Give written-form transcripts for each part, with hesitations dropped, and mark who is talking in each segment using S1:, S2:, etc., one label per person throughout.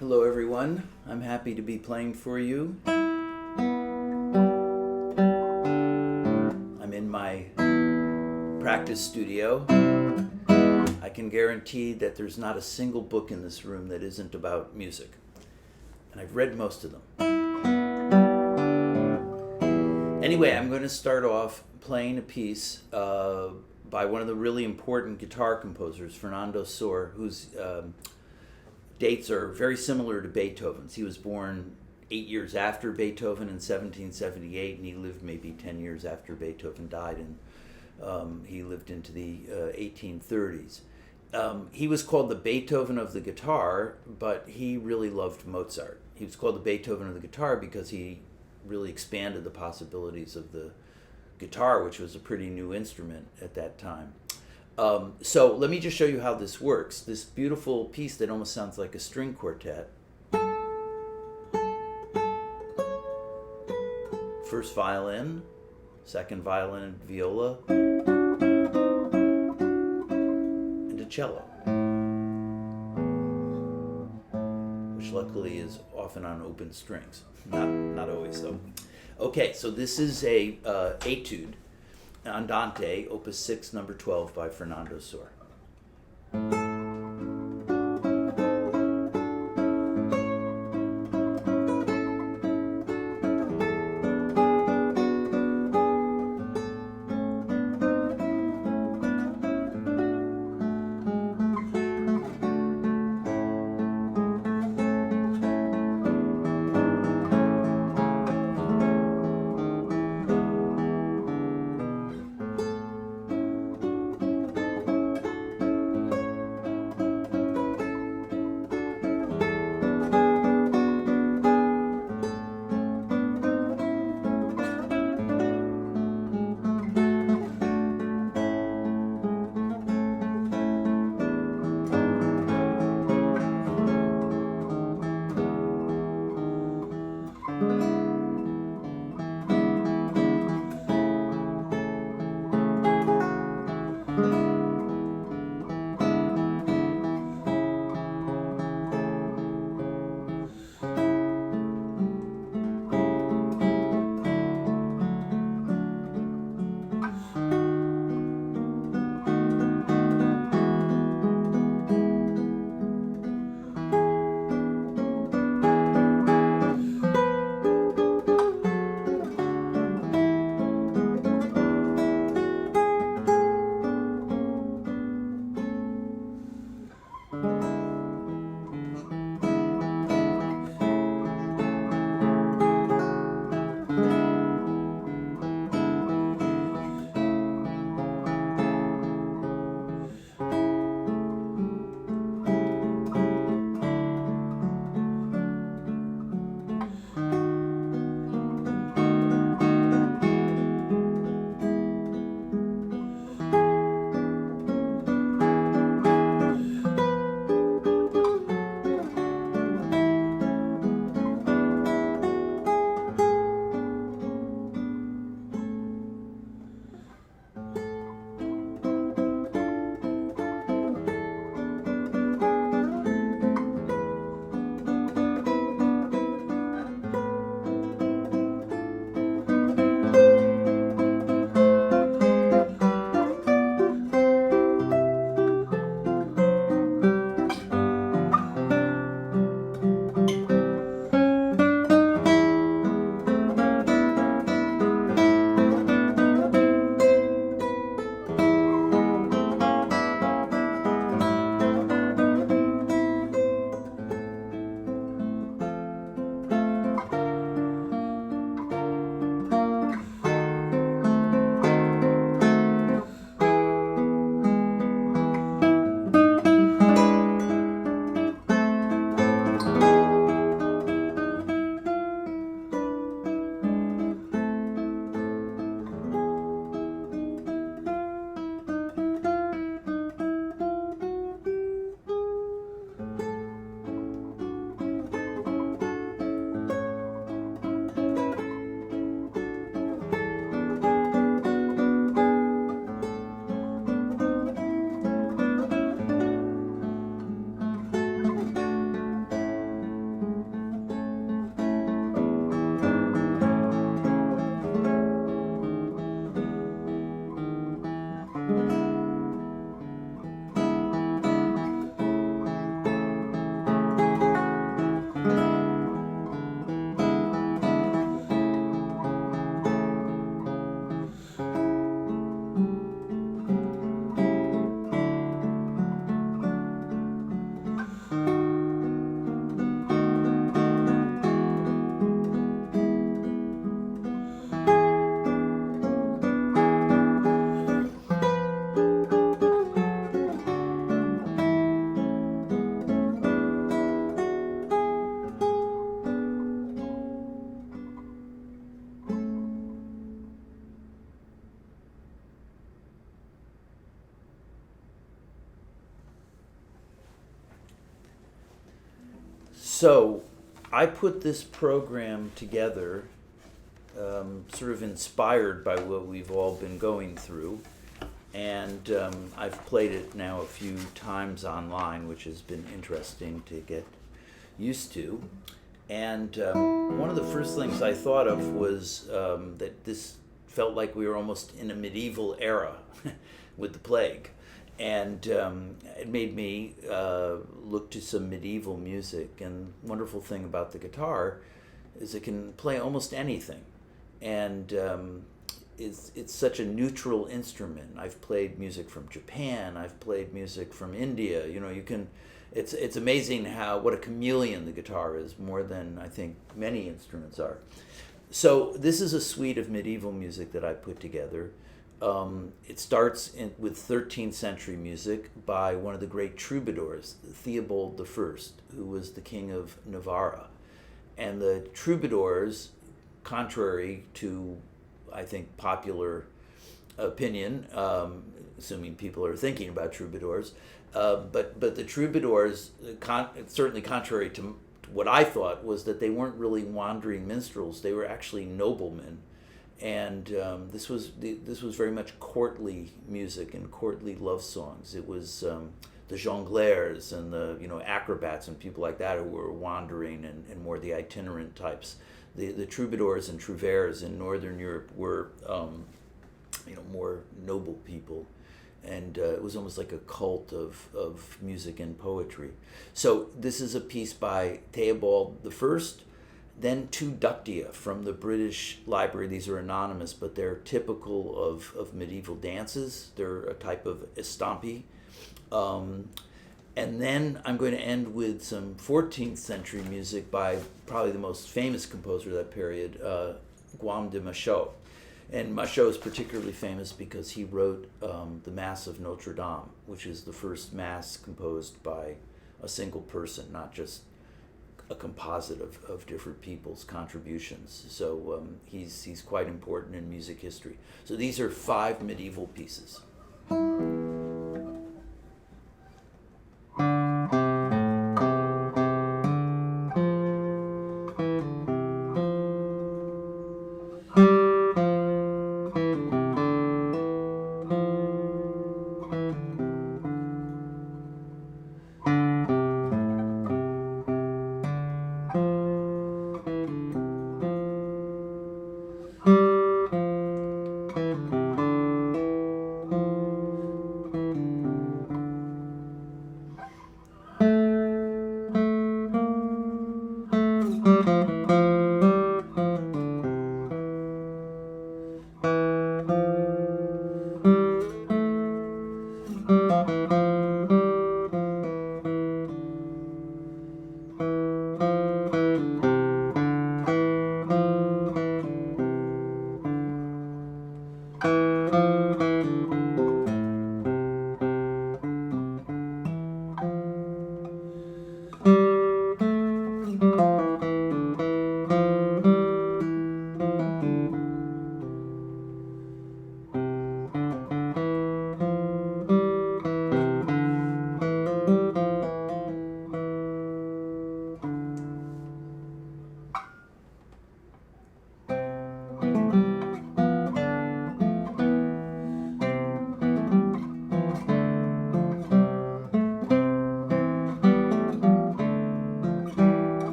S1: Hello everyone, I'm happy to be playing for you. I'm in my practice studio. I can guarantee that there's not a single book in this room that isn't about music. And I've read most of them. Anyway, I'm going to start off playing a piece by one of the really important guitar composers, Fernando Sor, whose dates are very similar to Beethoven's. He was born 8 years after Beethoven in 1778, and he lived maybe 10 years after Beethoven died, and he lived into the 1830s. He was called the Beethoven of the guitar, but he really loved Mozart. He was called the Beethoven of the guitar because he really expanded the possibilities of the guitar, which was a pretty new instrument at that time. So let me just show you how this works. This beautiful piece that almost sounds like a string quartet. First violin, second violin and viola, and a cello, which luckily is often on open strings. Not always though. Okay, so this is a etude, Andante, Opus 6, number 12 by Fernando Sor. So I put this program together, sort of inspired by what we've all been going through. And I've played it now a few times online, which has been interesting to get used to. And one of the first things I thought of was that this felt like we were almost in a medieval era with the plague. And it made me look to some medieval music. And the wonderful thing about the guitar is it can play almost anything. And it's such a neutral instrument. I've played music from Japan. I've played music from India. You know, you can. It's amazing what a chameleon the guitar is, more than I think many instruments are. So this is a suite of medieval music that I put together. It starts with 13th century music by one of the great troubadours, Theobald I, who was the king of Navarra. And the troubadours, contrary to, I think, popular opinion, assuming people are thinking about troubadours, but the troubadours, certainly contrary to what I thought, was that they weren't really wandering minstrels. They were actually noblemen. And this was very much courtly music and courtly love songs. It was the jongleurs and the acrobats and people like that who were wandering and more the itinerant types. The troubadours and trouvères in Northern Europe were more noble people, and it was almost like a cult of music and poetry. So this is a piece by Theobald I. Then two ductia from the British Library. These are anonymous, but they're typical of medieval dances. They're a type of estampi. And then I'm going to end with some 14th century music by probably the most famous composer of that period, Guillaume de Machaut. And Machaut is particularly famous because he wrote the Mass of Notre Dame, which is the first mass composed by a single person, not just a composite of different people's contributions. So he's quite important in music history. So these are 5 medieval pieces.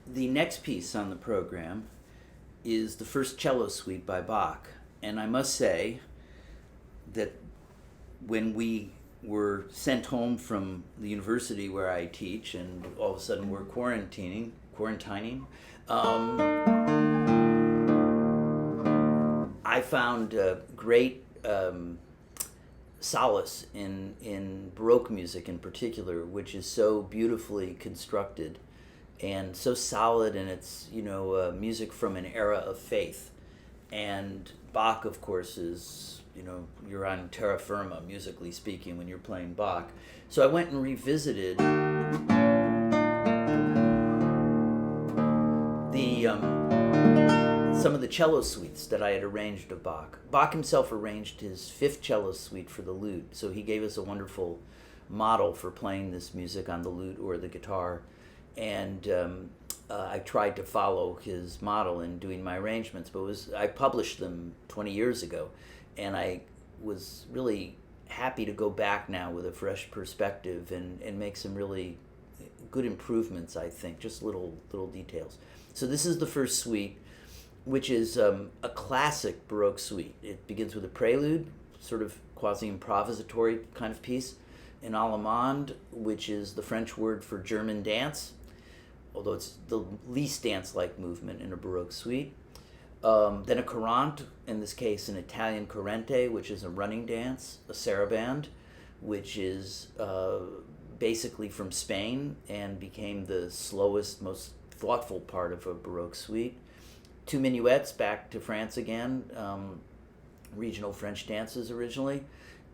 S1: The next piece on the program is the first cello suite by Bach. And I must say that when we were sent home from the university where I teach, and all of a sudden we're quarantining, I found great solace in Baroque music in particular, which is so beautifully constructed and so solid, and it's music from an era of faith. And Bach, of course, is you're on terra firma, musically speaking, when you're playing Bach. So I went and revisited some of the cello suites that I had arranged of Bach. Bach himself arranged his fifth cello suite for the lute, so he gave us a wonderful model for playing this music on the lute or the guitar, and I tried to follow his model in doing my arrangements, but I published them 20 years ago, and I was really happy to go back now with a fresh perspective and make some really good improvements, I think, just little details. So this is the first suite, which is a classic Baroque suite. It begins with a prelude, sort of quasi-improvisatory kind of piece, an allemande, which is the French word for German dance, although it's the least dance-like movement in a Baroque suite. Then a courante, in this case an Italian corrente, which is a running dance, a sarabande, which is basically from Spain and became the slowest, most thoughtful part of a Baroque suite. Two minuets, back to France again, regional French dances originally.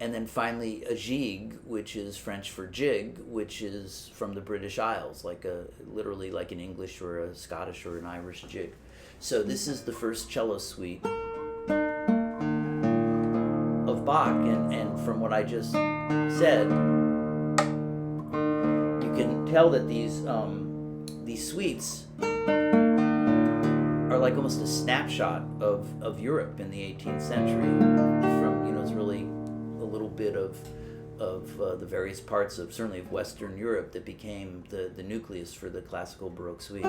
S1: And then finally a gigue, which is French for jig, which is from the British Isles, literally like an English or a Scottish or an Irish jig. So this is the first cello suite of Bach, and from what I just said, you can tell that these suites are like almost a snapshot of Europe in the 18th century. It's really a little bit of the various parts of, certainly of Western Europe, that became the nucleus for the classical Baroque suite.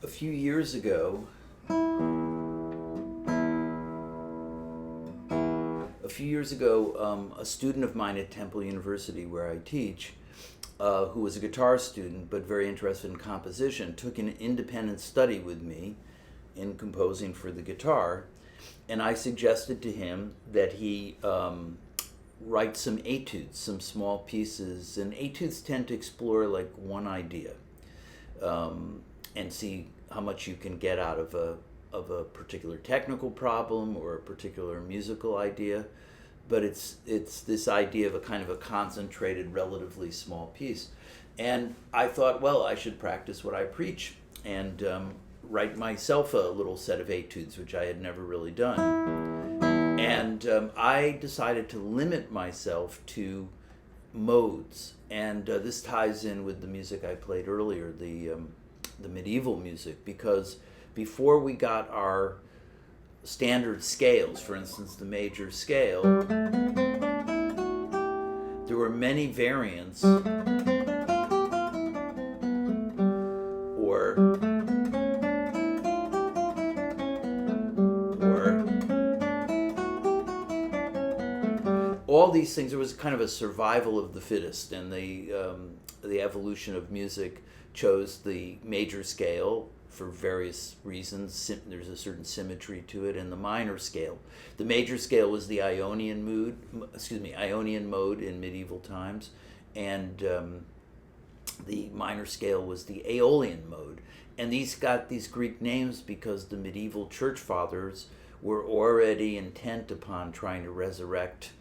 S1: A few years ago, a student of mine at Temple University, where I teach, who was a guitar student but very interested in composition, took an independent study with me in composing for the guitar, and I suggested to him that he write some etudes, some small pieces, and etudes tend to explore like one idea, and see how much you can get out of a particular technical problem or a particular musical idea. But it's this idea of a kind of a concentrated, relatively small piece. And I thought, well, I should practice what I preach and write myself a little set of etudes, which I had never really done. And I decided to limit myself to modes. And this ties in with the music I played earlier, the medieval music, because before we got our standard scales, for instance, the major scale, there were many variants or all these things. There was kind of a survival of the fittest, and the evolution of music chose the major scale for various reasons. There's a certain symmetry to it, and the minor scale. The major scale was the Ionian mode in medieval times, and the minor scale was the Aeolian mode. And these got these Greek names because the medieval church fathers were already intent upon trying to resurrect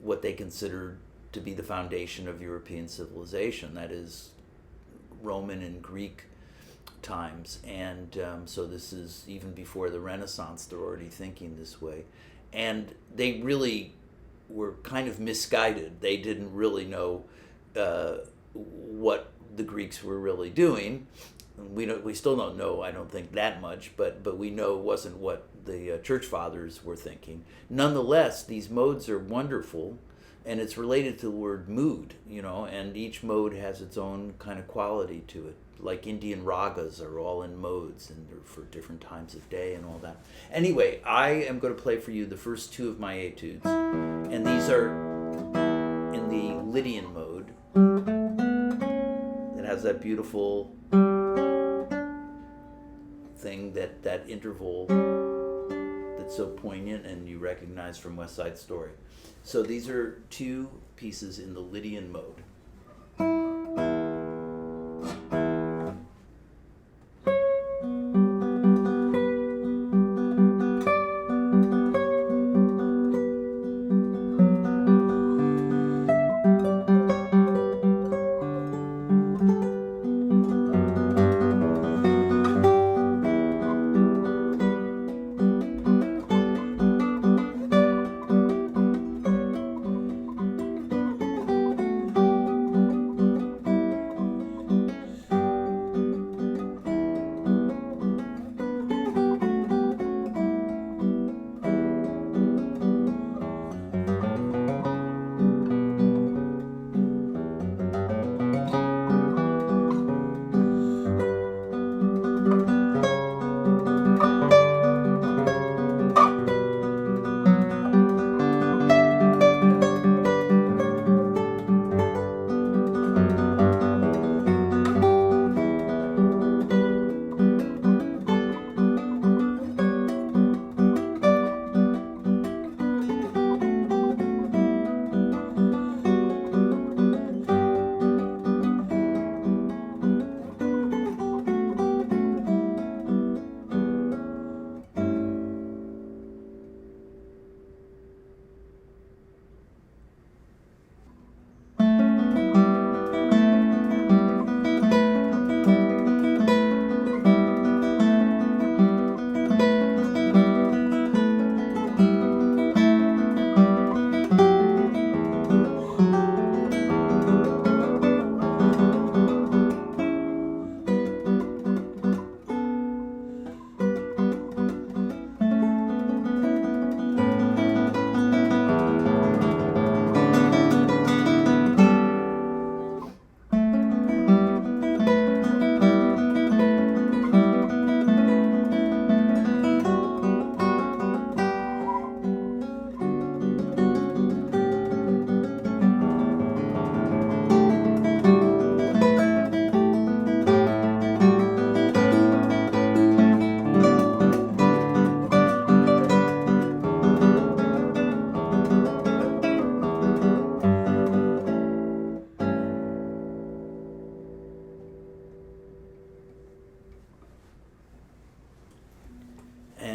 S1: what they considered to be the foundation of European civilization, that is Roman and Greek times. And so this is even before the Renaissance. They're already thinking this way, and they really were kind of misguided. They didn't really know what the Greeks were really doing. We still don't know, I don't think, that much, but we know it wasn't what the church fathers were thinking. Nonetheless, these modes are wonderful, and it's related to the word mood, and each mode has its own kind of quality to it. Like Indian ragas are all in modes, and they're for different times of day and all that. Anyway, I am going to play for you the first two of my etudes, and these are in the Lydian mode. It has that beautiful thing, that interval that's so poignant and you recognize from West Side Story. So these are two pieces in the Lydian mode.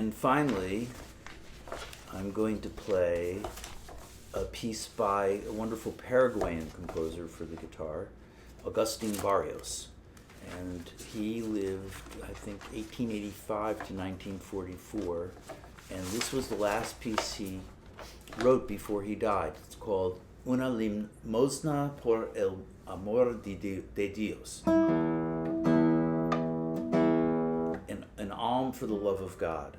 S1: And finally, I'm going to play a piece by a wonderful Paraguayan composer for the guitar, Agustín Barrios. And he lived, I think, 1885 to 1944. And this was the last piece he wrote before he died. It's called Una limosna por el amor de Dios. An alm for the love of God.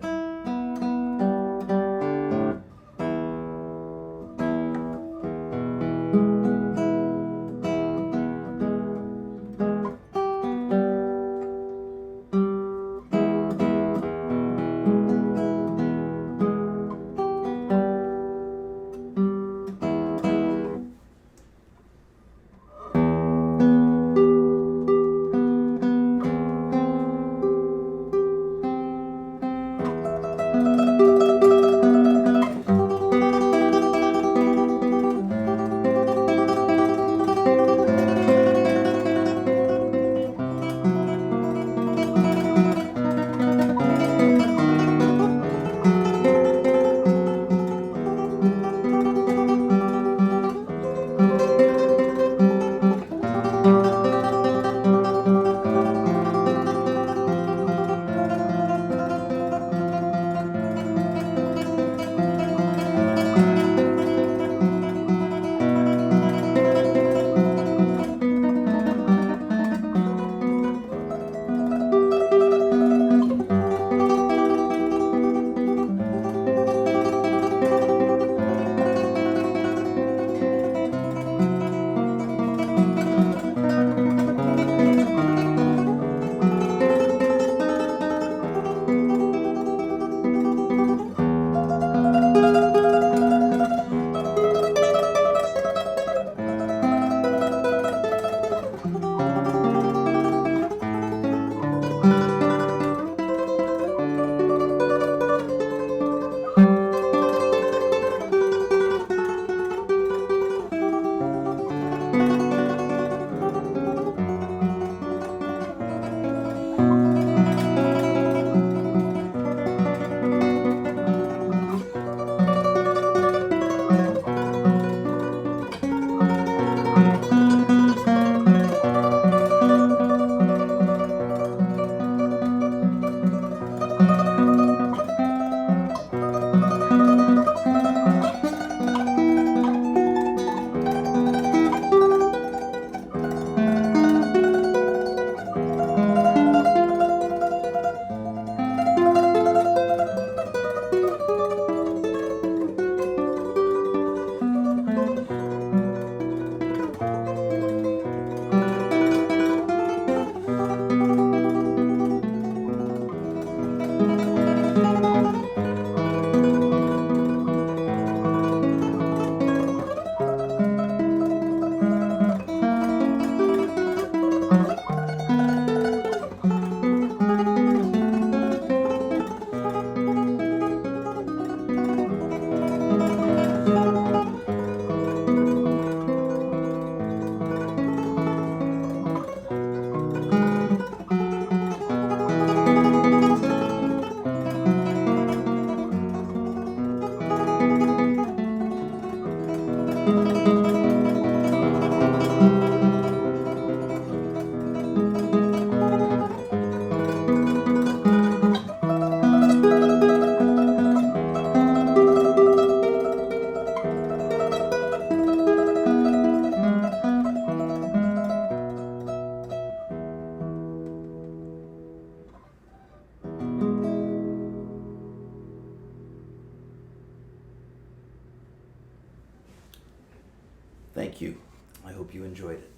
S1: Thank you. I hope you enjoyed it.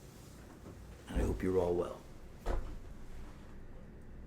S1: And I hope you're all well.